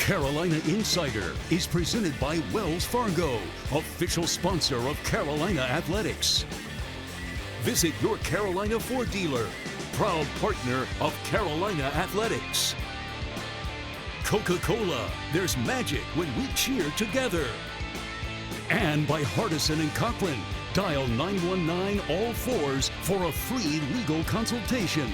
Carolina Insider is presented by Wells Fargo, official sponsor of Carolina Athletics. Visit your Carolina Ford dealer, proud partner of Carolina Athletics. Coca-Cola, there's magic when we cheer together. And by Hardison and Cochran, dial 919 all fours for a free legal consultation.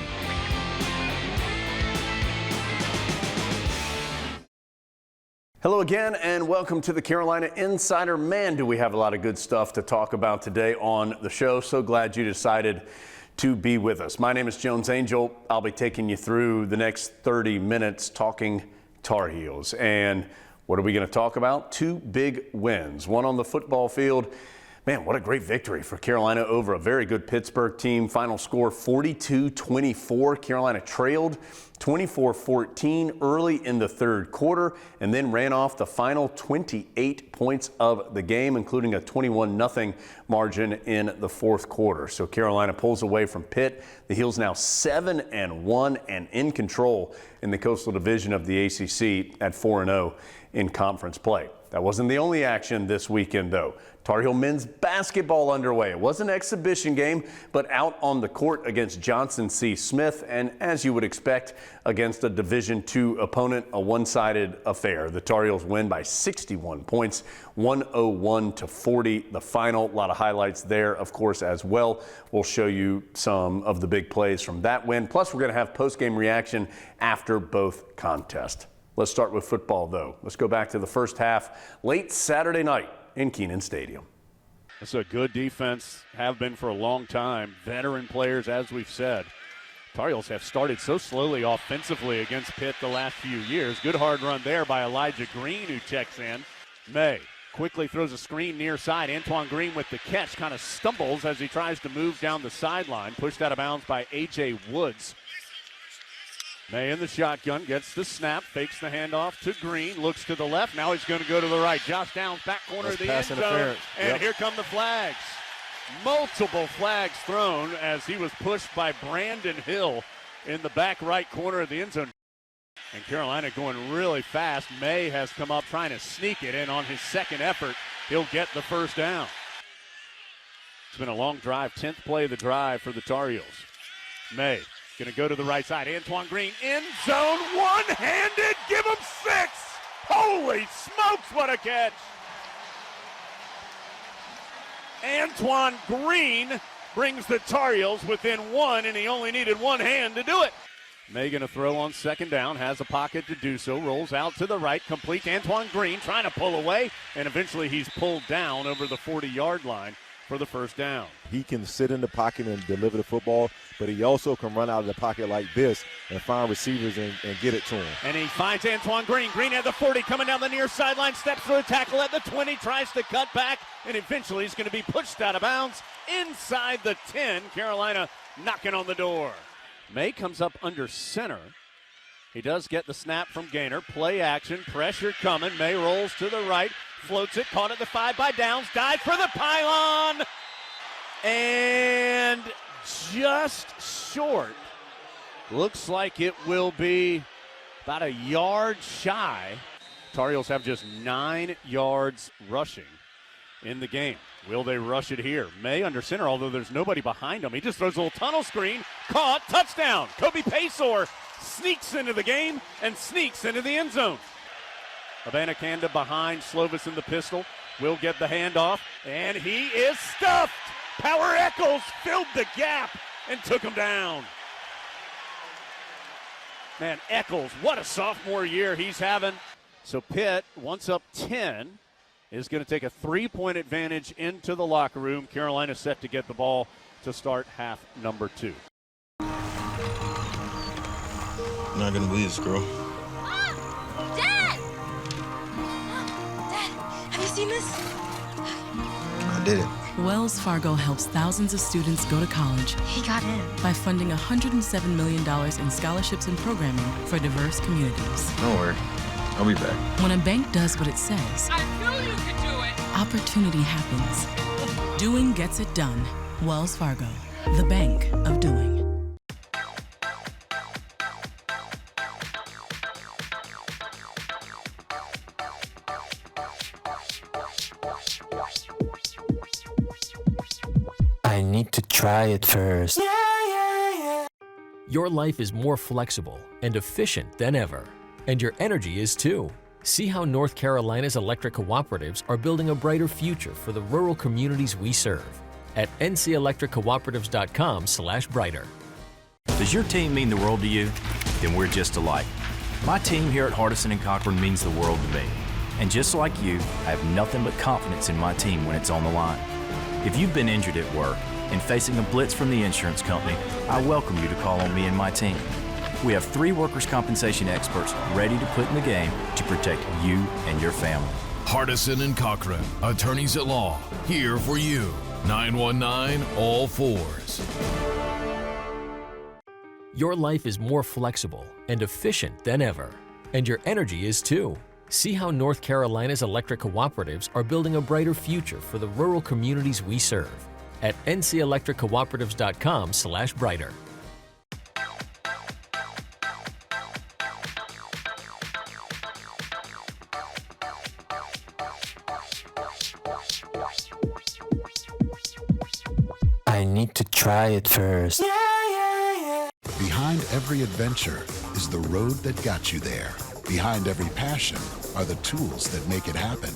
Hello again and welcome to the Carolina Insider. Man, do we have a lot of good stuff to talk about today on the show. So glad you decided to be with us. My name is Jones Angell. I'll be taking you through the next 30 minutes talking Tar Heels. And what are we going to talk about? Two big wins. One on the football field. Man, what a great victory for Carolina over a very good Pittsburgh team. Final score 42-24. Carolina trailed 24-14 early in the third quarter and then ran off the final 28 points of the game, including a 21-0 margin in the fourth quarter. So Carolina pulls away from Pitt. The Heels now 7-1 and in control in the Coastal Division of the ACC at 4-0 in conference play. That wasn't the only action this weekend, though. Tar Heel men's basketball underway. It was an exhibition game, but out on the court against Johnson C. Smith, and as you would expect, against a Division II opponent, a one-sided affair. The Tar Heels win by 61 points, 101-40. The final, a lot of highlights there, of course, as well. We'll show you some of the big plays from that win. Plus, we're going to have post-game reaction after both contests. Let's start with football, though. Let's go back to the first half, late Saturday night in Kenan Stadium. It's a good defense, have been for a long time. Veteran players, as we've said. Tar Heels have started so slowly offensively against Pitt the last few years. Good hard run there by Elijah Green, who checks in. May quickly throws a screen near side. Antoine Green with the catch, kind of stumbles as he tries to move down the sideline. Pushed out of bounds by A.J. Woods. May in the shotgun, gets the snap, fakes the handoff to Green, looks to the left. Now he's going to go to the right. Josh Downs, back corner of the end zone. And here come the flags. Multiple flags thrown as he was pushed by Brandon Hill in the back right corner of the end zone. And Carolina going really fast. May has come up trying to sneak it in on his second effort. He'll get the first down. It's been a long drive, 10th play of the drive for the Tar Heels. May going to go to the right side. Antoine Green in zone, one-handed, give him 6. Holy smokes, what a catch. Antoine Green brings the Tar Heels within 1, and he only needed one hand to do it. May going to throw on second down, has a pocket to do so, rolls out to the right, complete to Antoine Green, trying to pull away, and eventually he's pulled down over the 40-yard line for the first down. He can sit in the pocket and deliver the football, but he also can run out of the pocket like this and find receivers and get it to him. And he finds Antoine Green. Green at the 40, coming down the near sideline, steps through a tackle at the 20, tries to cut back, and eventually he's going to be pushed out of bounds inside the 10. Carolina knocking on the door. May comes up under center. He does get the snap from Gaynor. Play action, pressure coming. May rolls to the right, floats it, caught at the 5 by Downs, dive for the pylon, and just short. Looks like it will be about a yard shy. Tar Heels have just 9 yards rushing in the game. Will they rush it here? May under center, although there's nobody behind him. He just throws a little tunnel screen. Caught, touchdown. Kobe Paysour sneaks into the game and sneaks into the end zone. Abanikanda behind Slovis in the pistol. Will get the handoff, and he is stuffed. Power Echols filled the gap and took him down. Man, Echols, what a sophomore year he's having. So Pitt, once up 10, is going to take a 3-point advantage into the locker room. Carolina set to get the ball to start half number 2. Not going to believe this, girl. Mom! Dad! Dad, have you seen this? I did it. Wells Fargo helps thousands of students go to college He got in. by funding $107 million in scholarships and programming for diverse communities. Don't worry. I'll be back. When a bank does what it says, I knew you could do it! opportunity happens. Doing gets it done. Wells Fargo, the bank of doing. I need to try it first. Your life is more flexible and efficient than ever, and your energy is too. See how North Carolina's electric cooperatives are building a brighter future for the rural communities we serve at ncelectriccooperatives.com/brighter. Does your team mean the world to you? Then we're just alike. My team here at Hardison & Cochran means the world to me. And just like you, I have nothing but confidence in my team when it's on the line. If you've been injured at work and facing a blitz from the insurance company, I welcome you to call on me and my team. We have 3 workers' compensation experts ready to put in the game to protect you and your family. Hardison & Cochran, attorneys at law, here for you. 919-ALL-4s. Your life is more flexible and efficient than ever, and your energy is too. See how North Carolina's electric cooperatives are building a brighter future for the rural communities we serve at ncelectriccooperatives.com/brighter. I need to try it first. Behind every adventure is the road that got you there. Behind every passion are the tools that make it happen.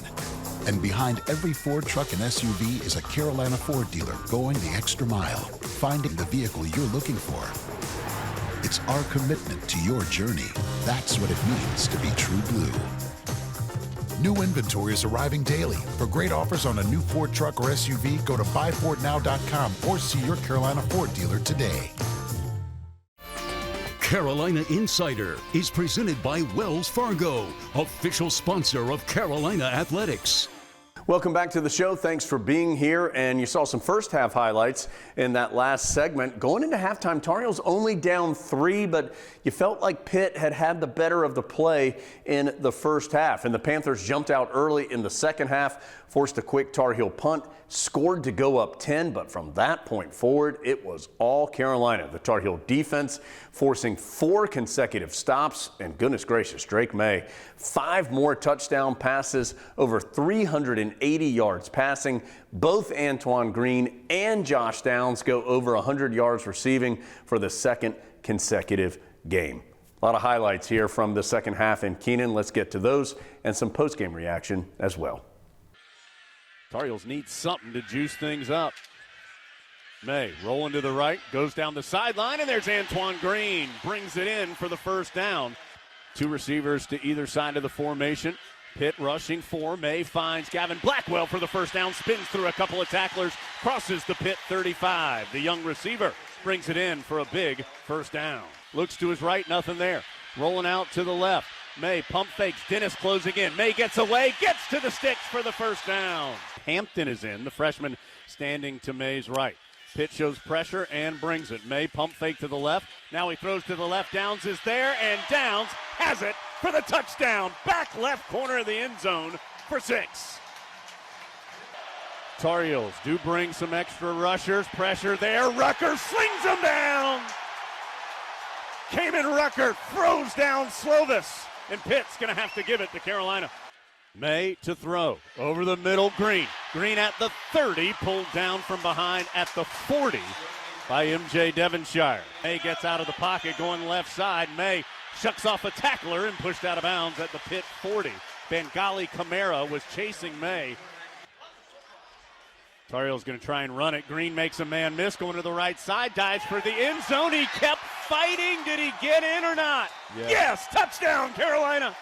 And behind every Ford truck and SUV is a Carolina Ford dealer going the extra mile, finding the vehicle you're looking for. It's our commitment to your journey. That's what it means to be True Blue. New inventory is arriving daily. For great offers on a new Ford truck or SUV, go to buyfordnow.com or see your Carolina Ford dealer today. Carolina Insider is presented by Wells Fargo, official sponsor of Carolina Athletics. Welcome back to the show. Thanks for being here. And you saw some first half highlights in that last segment. Going into halftime, Tar Heels only down 3, but you felt like Pitt had the better of the play in the first half. And the Panthers jumped out early in the second half, forced a quick Tar Heel punt, scored to go up 10, but from that point forward, it was all Carolina. The Tar Heel defense forcing 4 consecutive stops, and goodness gracious, Drake May, 5 more touchdown passes, over 380 yards passing. Both Antoine Green and Josh Downs go over 100 yards receiving for the second consecutive game. A lot of highlights here from the second half in Keenan. Let's get to those and some post-game reaction as well. Tar Heels need something to juice things up. May rolling to the right, goes down the sideline, and there's Antoine Green. Brings it in for the first down. 2 receivers to either side of the formation. Pitt rushing 4. May finds Gavin Blackwell for the first down, spins through a couple of tacklers, crosses the Pitt 35. The young receiver brings it in for a big first down. Looks to his right, nothing there. Rolling out to the left. May pump fakes, Dennis closing in. May gets away, gets to the sticks for the first down. Hampton is in, the freshman standing to May's right. Pitt shows pressure and brings it. May pump fake to the left. Now he throws to the left. Downs is there, and Downs has it for the touchdown. Back left corner of the end zone for 6. Tar Heels do bring some extra rushers. Pressure there. Rucker slings them down. Kamen Rucker throws down Slovis. And Pitt's going to have to give it to Carolina. May to throw. Over the middle, Green. Green at the 30, pulled down from behind at the 40 by MJ Devonshire. May gets out of the pocket, going left side. May shucks off a tackler and pushed out of bounds at the Pitt 40. Bengali Kamara was chasing May. Tar Heels going to try and run it. Green makes a man miss, going to the right side, dives for the end zone. He kept fighting. Did he get in or not? Yeah. Yes, touchdown, Carolina.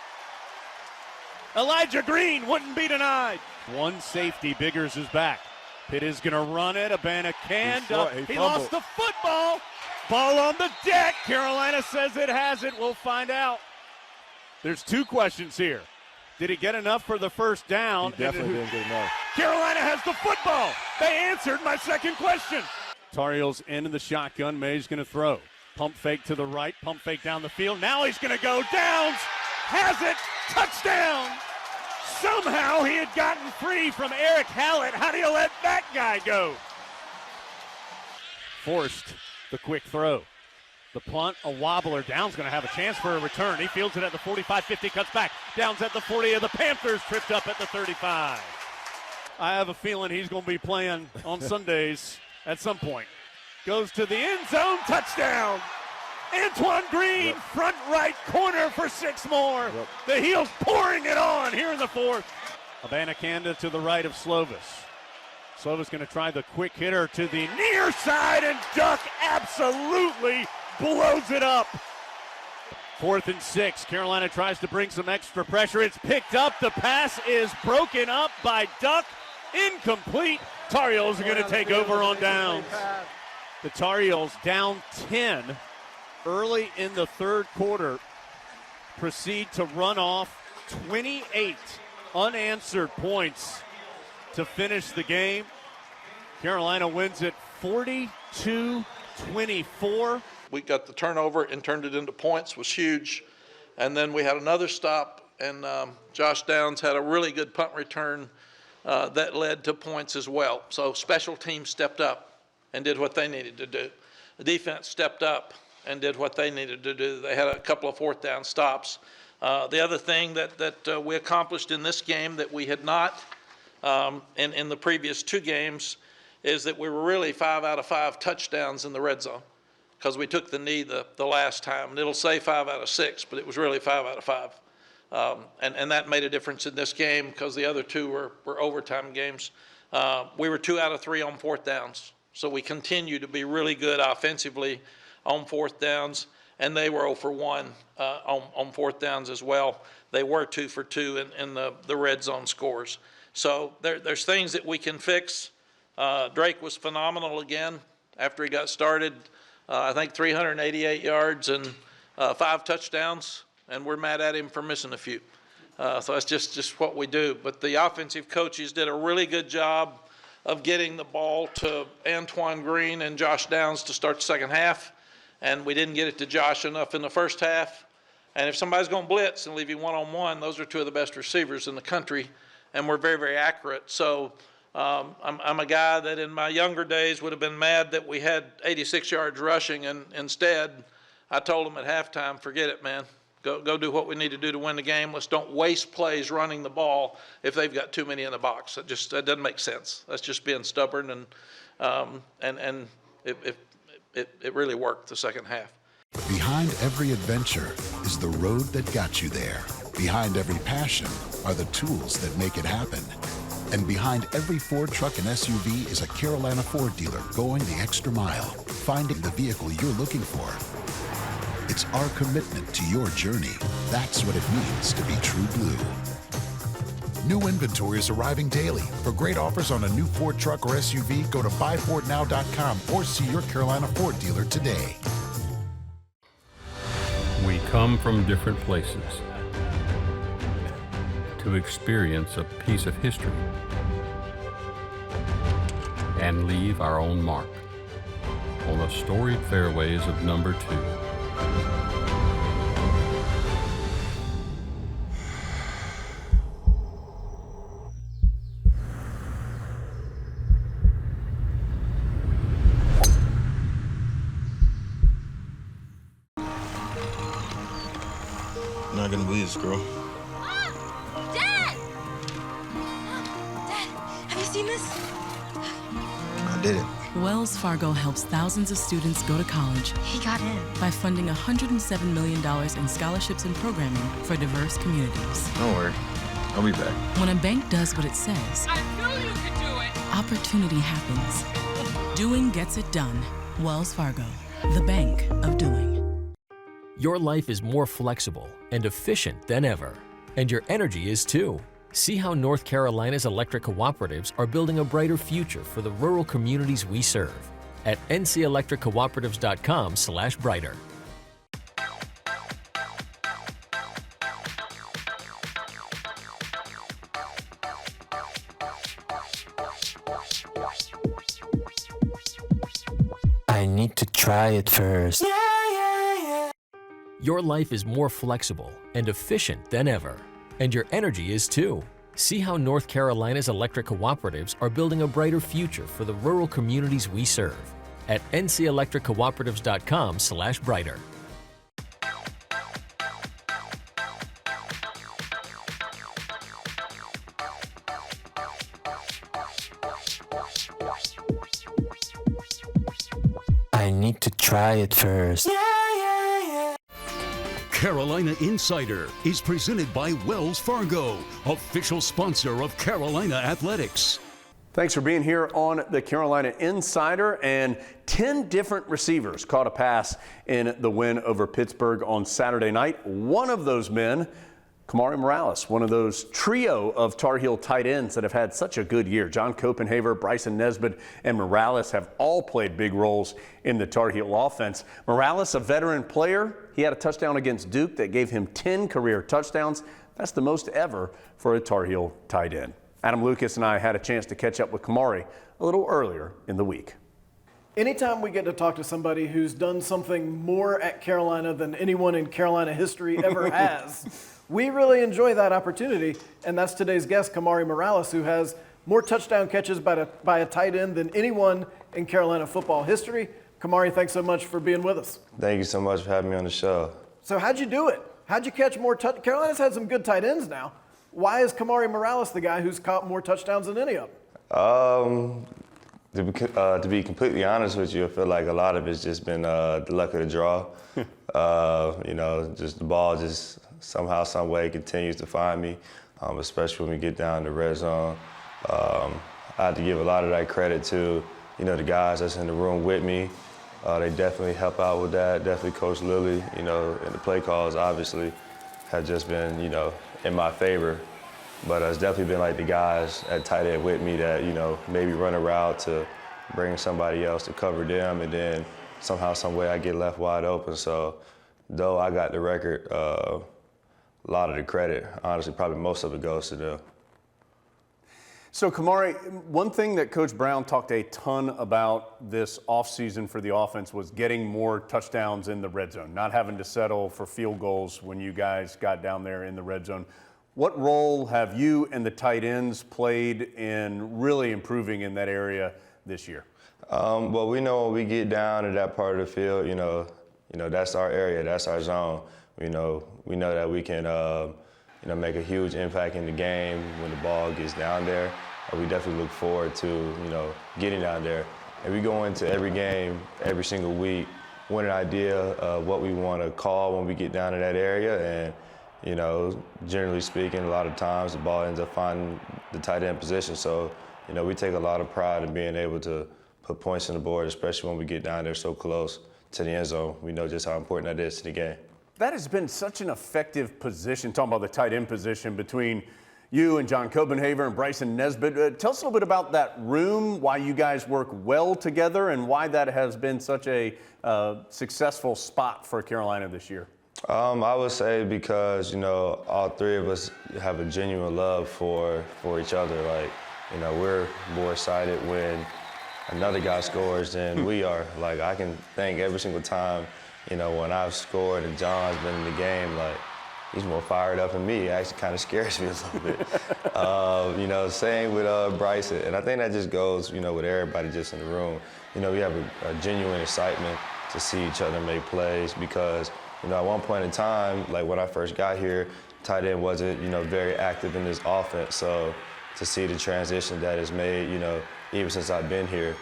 Elijah Green wouldn't be denied. 1 safety, Biggers is back. Pitt is going to run it. Abanikanda, he lost the football. Ball on the deck. Carolina says it has it. We'll find out. There's 2 questions here. Did he get enough for the first down? He definitely didn't get enough. Carolina has the football. They answered my second question. Tar Heels into the shotgun. May's going to throw. Pump fake to the right. Pump fake down the field. Now he's going to go. Downs has it. Touchdown. Somehow he had gotten free from Eric Hallett. How do you let that guy go? Forced the quick throw. The punt, a wobbler. Downs going to have a chance for a return. He fields it at the 45-50, cuts back. Downs at the 40 of the Panthers, tripped up at the 35. I have a feeling he's going to be playing on Sundays at some point. Goes to the end zone, touchdown. Antoine Green, front right corner for 6 more. The Heels pouring it on here in the 4th. Abanikanda to the right of Slovis. Slovis going to try the quick hitter to the near side, and Duck absolutely blows it up. 4th and 6. Carolina tries to bring some extra pressure. It's picked up. The pass is broken up by Duck. Incomplete. Tar Heels are going to take over on downs. The Tar Heels down 10 early in the 3rd quarter. Proceed to run off 28 unanswered points to finish the game. Carolina wins it 42-24. We got the turnover and turned it into points, was huge. And then we had another stop, and Josh Downs had a really good punt return that led to points as well. So special teams stepped up and did what they needed to do. The defense stepped up and did what they needed to do. They had a couple of 4th down stops. The other thing that we accomplished in this game that we had not in the previous 2 games is that we were really 5 out of 5 touchdowns in the red zone, because we took the knee the last time. And it'll say 5 out of 6, but it was really 5 out of 5. And that made a difference in this game, because the other 2 were overtime games. We were 2 out of 3 on 4th downs. So we continue to be really good offensively on 4th downs, and they were 0 for 1 on 4th downs as well. They were 2 for 2 in the red zone scores. So there's things that we can fix. Drake was phenomenal again after he got started. I think 388 yards and 5 touchdowns, and we're mad at him for missing a few. So that's just what we do. But the offensive coaches did a really good job of getting the ball to Antoine Green and Josh Downs to start the second half, and we didn't get it to Josh enough in the first half. And if somebody's going to blitz and leave you one-on-one, those are 2 of the best receivers in the country, and we're very, very accurate. So I'm a guy that in my younger days would have been mad that we had 86 yards rushing, and instead I told them at halftime, forget it, man. Go do what we need to do to win the game. Let's don't waste plays running the ball if they've got too many in the box. That doesn't make sense. That's just being stubborn, and it really worked the second half. Behind every adventure is the road that got you there. Behind every passion are the tools that make it happen. And behind every Ford truck and SUV is a Carolina Ford dealer going the extra mile, finding the vehicle you're looking for. It's our commitment to your journey. That's what it means to be True Blue. New inventory is arriving daily. For great offers on a new Ford truck or SUV, go to buyfordnow.com or see your Carolina Ford dealer today. We come from different places to experience a piece of history and leave our own mark on the storied fairways of number 2. Not gonna believe this, girl. Dad! Dad, have you seen this? I did it. Wells Fargo helps thousands of students go to college. He got in. By funding $107 million in scholarships and programming for diverse communities. Don't worry. I'll be back. When a bank does what it says, I knew you could do it! opportunity happens. Doing gets it done. Wells Fargo, the bank of doing. Your life is more flexible and efficient than ever, and your energy is too. See how North Carolina's electric cooperatives are building a brighter future for the rural communities we serve at ncelectriccooperatives.com/brighter. I need to try it first. Your life is more flexible and efficient than ever, and your energy is too. See how North Carolina's electric cooperatives are building a brighter future for the rural communities we serve at ncelectriccooperatives.com/brighter. I need to try it first. Carolina Insider is presented by Wells Fargo, official sponsor of Carolina Athletics. Thanks for being here on the Carolina Insider. And 10 different receivers caught a pass in the win over Pittsburgh on Saturday night. One of those men, Kamari Morales, one of those trio of Tar Heel tight ends that have had such a good year. John Copenhaver, Bryson Nesbitt, and Morales have all played big roles in the Tar Heel offense. Morales, a veteran player, he had a touchdown against Duke that gave him 10 career touchdowns. That's the most ever for a Tar Heel tight end. Adam Lucas and I had a chance to catch up with Kamari a little earlier in the week. Anytime we get to talk to somebody who's done something more at Carolina than anyone in Carolina history ever has, we really enjoy that opportunity, and that's today's guest, Kamari Morales, who has more touchdown catches by a tight end than anyone in Carolina football history. Kamari, thanks so much for being with us. Thank you so much for having me on the show. So how'd you do it? How'd you catch more Carolina's had some good tight ends now. Why is Kamari Morales the guy who's caught more touchdowns than any of them? To be completely honest with you, I feel like a lot of it's just been the luck of the draw. Just the ball just somehow, some way continues to find me, especially when we get down to red zone. I have to give a lot of that credit to, the guys that's in the room with me. They definitely help out with that. Definitely Coach Lilly, and the play calls obviously have just been, in my favor. But it's definitely been like the guys at tight end with me that, maybe run a route to bring somebody else to cover them, and then somehow, some way I get left wide open. So though I got the record, a lot of the credit, honestly, probably most of it goes to them. So Kamari, one thing that Coach Brown talked a ton about this offseason for the offense was getting more touchdowns in the red zone, not having to settle for field goals when you guys got down there in the red zone. What role have you and the tight ends played in really improving in that area this year? Well, we know when we get down to that part of the field, that's our area, that's our zone. We know that we can, make a huge impact in the game when the ball gets down there. We definitely look forward to, getting down there. And we go into every game, every single week, with an idea of what we want to call when we get down to that area. And, generally speaking, a lot of times the ball ends up finding the tight end position. So, we take a lot of pride in being able to put points on the board, especially when we get down there so close to the end zone. We know just how important that is to the game. That has been such an effective position, talking about the tight end position between you and John Copenhaver and Bryson Nesbitt. Tell us a little bit about that room, why you guys work well together, and why that has been such a successful spot for Carolina this year. I would say because, all three of us have a genuine love for each other. Like, we're more excited when another guy scores than we are. Like, I can think every single time, when I've scored and John's been in the game, like, he's more fired up than me. It actually kind of scares me a little bit. Same with Bryson. And I think that just goes, with everybody just in the room. We have a genuine excitement to see each other make plays because, at one point in time, like when I first got here, tight end wasn't, very active in this offense. So to see the transition that is made, even since I've been here,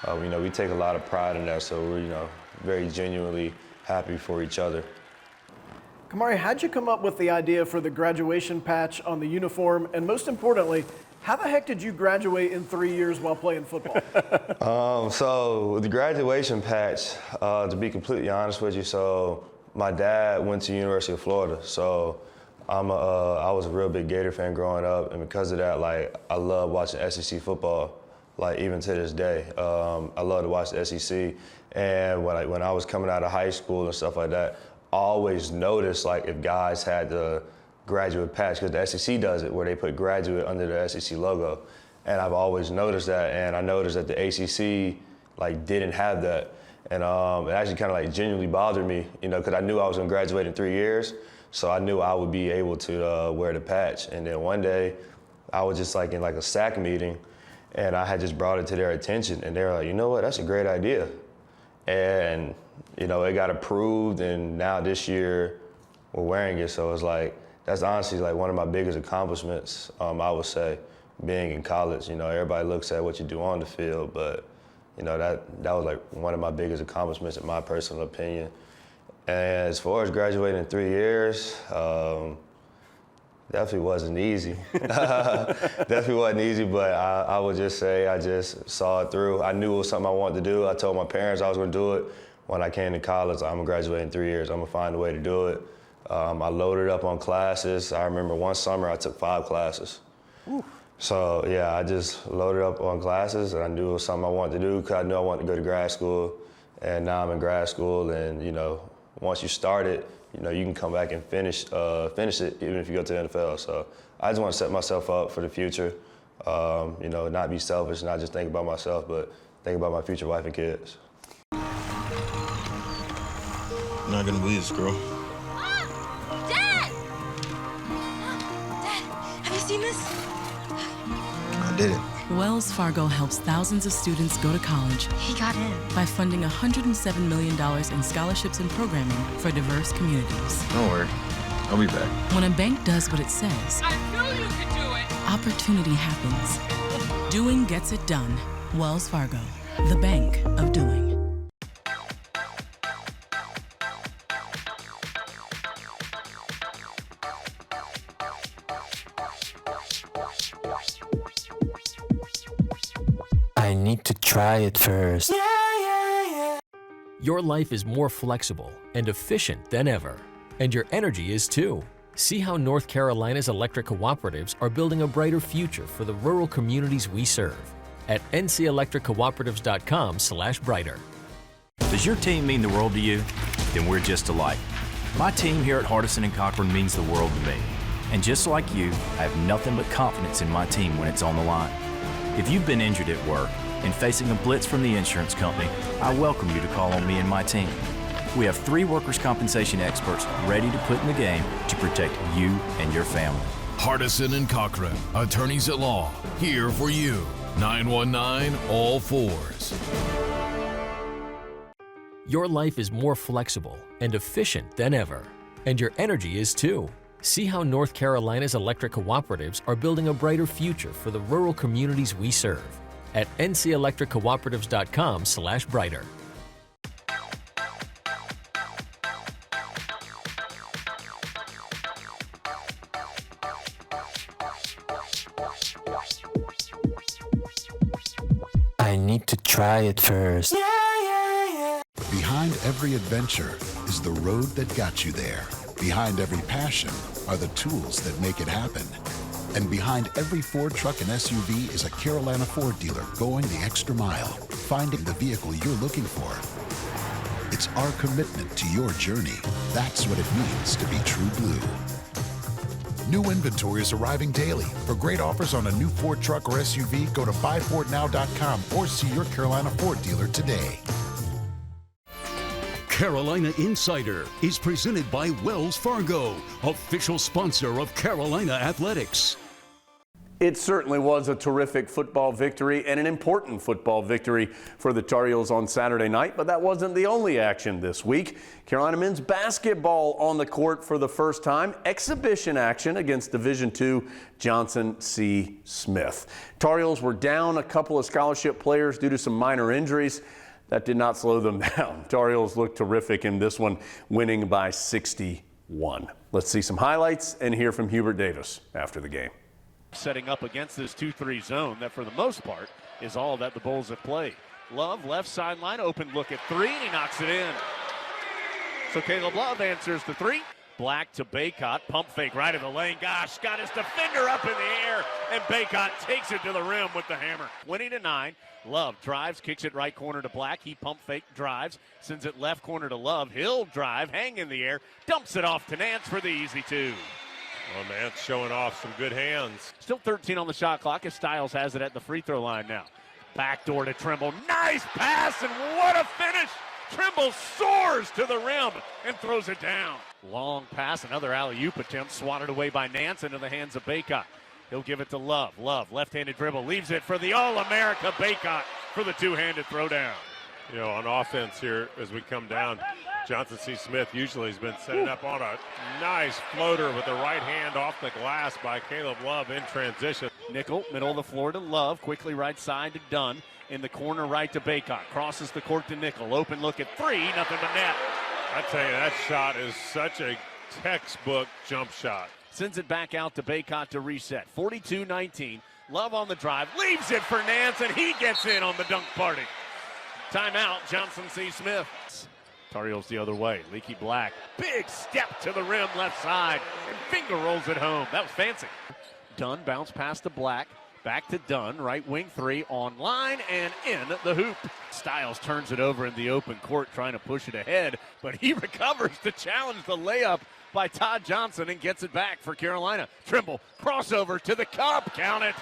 we take a lot of pride in that. So we're, very genuinely happy for each other. Kamari, how'd you come up with the idea for the graduation patch on the uniform? And most importantly, how the heck did you graduate in 3 years while playing football? So with the graduation patch, to be completely honest with you, so my dad went to University of Florida. So I was a real big Gator fan growing up. And because of that, like, I love watching SEC football, like even to this day. I love to watch the SEC. And when I was coming out of high school and stuff like that, I always noticed like if guys had the graduate patch, because the SEC does it, where they put graduate under the SEC logo. And I've always noticed that, and I noticed that the ACC like didn't have that. And it actually kind of like genuinely bothered me, because I knew I was gonna graduate in 3 years. So I knew I would be able to wear the patch. And then one day, I was just like in like a SAC meeting, and I had just brought it to their attention, and they were like, you know what, that's a great idea. And, it got approved, and now this year we're wearing it. So it's like, that's honestly like one of my biggest accomplishments, I would say, being in college. Everybody looks at what you do on the field, but, You know, that was like one of my biggest accomplishments in my personal opinion. And as far as graduating in 3 years, definitely wasn't easy. Definitely wasn't easy, but I would just say I just saw it through. I knew it was something I wanted to do. I told my parents I was going to do it. When I came to college, I'm going to graduate in 3 years. I'm going to find a way to do it. I loaded up on classes. I remember one summer I took 5 classes. Ooh. So, yeah, I just loaded up on classes, and I knew it was something I wanted to do because I knew I wanted to go to grad school. And now I'm in grad school, and, you know, once you start it, you know, you can come back and finish it even if you go to the NFL. So I just want to set myself up for the future, you know, not be selfish, not just think about myself, but think about my future wife and kids. You're not going to believe this, girl. Dad! Dad, have you seen this? I did it. Wells Fargo helps thousands of students go to college. He got in. By funding $107 million in scholarships and programming for diverse communities. Don't worry. I'll be back. When a bank does what it says, I knew you could do it. opportunity happens. Doing gets it done. Wells Fargo, the bank of doing. I need to try it first. Your life is more flexible and efficient than ever, and your energy is too. See how North Carolina's electric cooperatives are building a brighter future for the rural communities we serve at ncelectriccooperatives.com/brighter. Does your team mean the world to you? Then we're just alike. My team here at Hardison and Cochran means the world to me. And just like you, I have nothing but confidence in my team when it's on the line. If you've been injured at work and facing a blitz from the insurance company, I welcome you to call on me and my team. We have 3 workers' compensation experts ready to put in the game to protect you and your family. Hardison and Cochran, attorneys at law, here for you. 919 all fours. Your life is more flexible and efficient than ever, and your energy is too. See how North Carolina's electric cooperatives are building a brighter future for the rural communities we serve at ncelectriccooperatives.com/brighter. I need to try it first. Behind every adventure is the road that got you there. Behind every passion are the tools that make it happen. And behind every Ford truck and SUV is a Carolina Ford dealer going the extra mile, finding the vehicle you're looking for. It's our commitment to your journey. That's what it means to be true blue. New inventory is arriving daily. For great offers on a new Ford truck or SUV, go to buyfordnow.com or see your Carolina Ford dealer today. Carolina Insider is presented by Wells Fargo, official sponsor of Carolina Athletics. It certainly was a terrific football victory and an important football victory for the Tar Heels on Saturday night, but that wasn't the only action this week. Carolina men's basketball on the court for the first time. Exhibition action against Division II Johnson C. Smith. Tar Heels were down a couple of scholarship players due to some minor injuries. That did not slow them down. Tar Heels looked terrific in this one, winning by 61. Let's see some highlights and hear from Hubert Davis after the game. Setting up against this 2-3 zone that for the most part is all that the Bulls have played. Love, left sideline, open look at 3, and he knocks it in. So Caleb Love answers the 3. Black to Baycott, pump fake right of the lane. Gosh, got his defender up in the air, and Baycott takes it to the rim with the hammer. 20-9, Love drives, kicks it right corner to Black. He pump fake, drives, sends it left corner to Love. He'll drive, hang in the air, dumps it off to Nance for the easy 2. Well, Nance showing off some good hands. Still 13 on the shot clock as Styles has it at the free throw line now. Backdoor to Trimble. Nice pass, and what a finish! Trimble soars to the rim and throws it down. Long pass, another alley-oop attempt, swatted away by Nance into the hands of Baycott. He'll give it to Love. Love, left-handed dribble, leaves it for the All-America Baycott for the two-handed throwdown. You know, on offense here as we come down, Johnson C. Smith usually has been setting up on a nice floater with the right hand off the glass by Caleb Love in transition. Nickel, middle of the floor to Love, quickly right side to Dunn. In the corner right to Baycott, crosses the court to Nickel. Open look at three, nothing but net. I tell you, that shot is such a textbook jump shot. Sends it back out to Baycott to reset. 42-19. Love on the drive, leaves it for Nance, and he gets in on the dunk party. Timeout, Johnson C. Smith. Tar Heels the other way. Leaky Black, big step to the rim left side, and finger rolls it home. That was fancy. Dunn bounce pass to Black. Back to Dunn, right wing three, on line and in the hoop. Styles turns it over in the open court, trying to push it ahead, but he recovers to challenge the layup by Todd Johnson and gets it back for Carolina. Trimble, crossover to the cup, count it.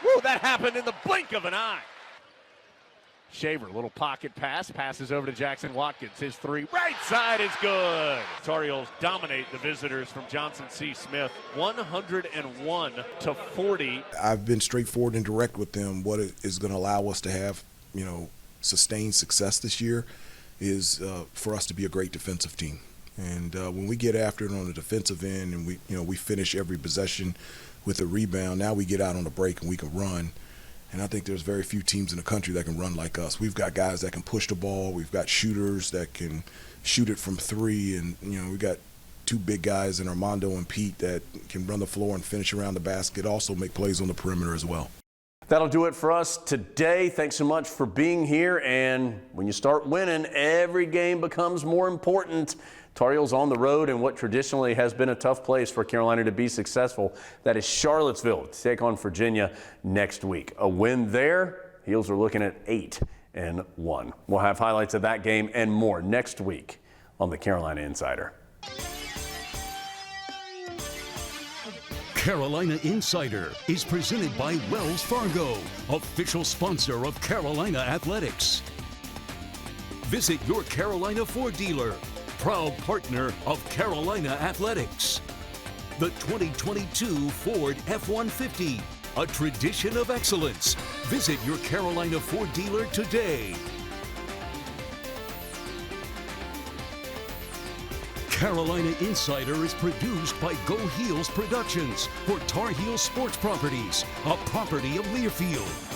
Woo, that happened in the blink of an eye. Shaver, little pocket pass, passes over to Jackson Watkins. His three, right side is good. Tar Heels dominate the visitors from Johnson C. Smith, 101-40. I've been straightforward and direct with them. What is going to allow us to have, sustained success this year is for us to be a great defensive team. And when we get after it on the defensive end and we finish every possession with a rebound, now we get out on the break and we can run. And I think there's very few teams in the country that can run like us. We've got guys that can push the ball. We've got shooters that can shoot it from three. And, we got two big guys in Armando and Pete that can run the floor and finish around the basket, also make plays on the perimeter as well. That'll do it for us today. Thanks so much for being here. And when you start winning, every game becomes more important. Tar Heels on the road in what traditionally has been a tough place for Carolina to be successful. That is Charlottesville to take on Virginia next week. A win there, Heels are looking at 8-1. We'll have highlights of that game and more next week on the Carolina Insider. Carolina Insider is presented by Wells Fargo, official sponsor of Carolina Athletics. Visit your Carolina Ford dealer, proud partner of Carolina Athletics. The 2022 Ford F-150, a tradition of excellence. Visit your Carolina Ford dealer today. Carolina Insider is produced by Go Heels Productions for Tar Heels Sports Properties, a property of Learfield.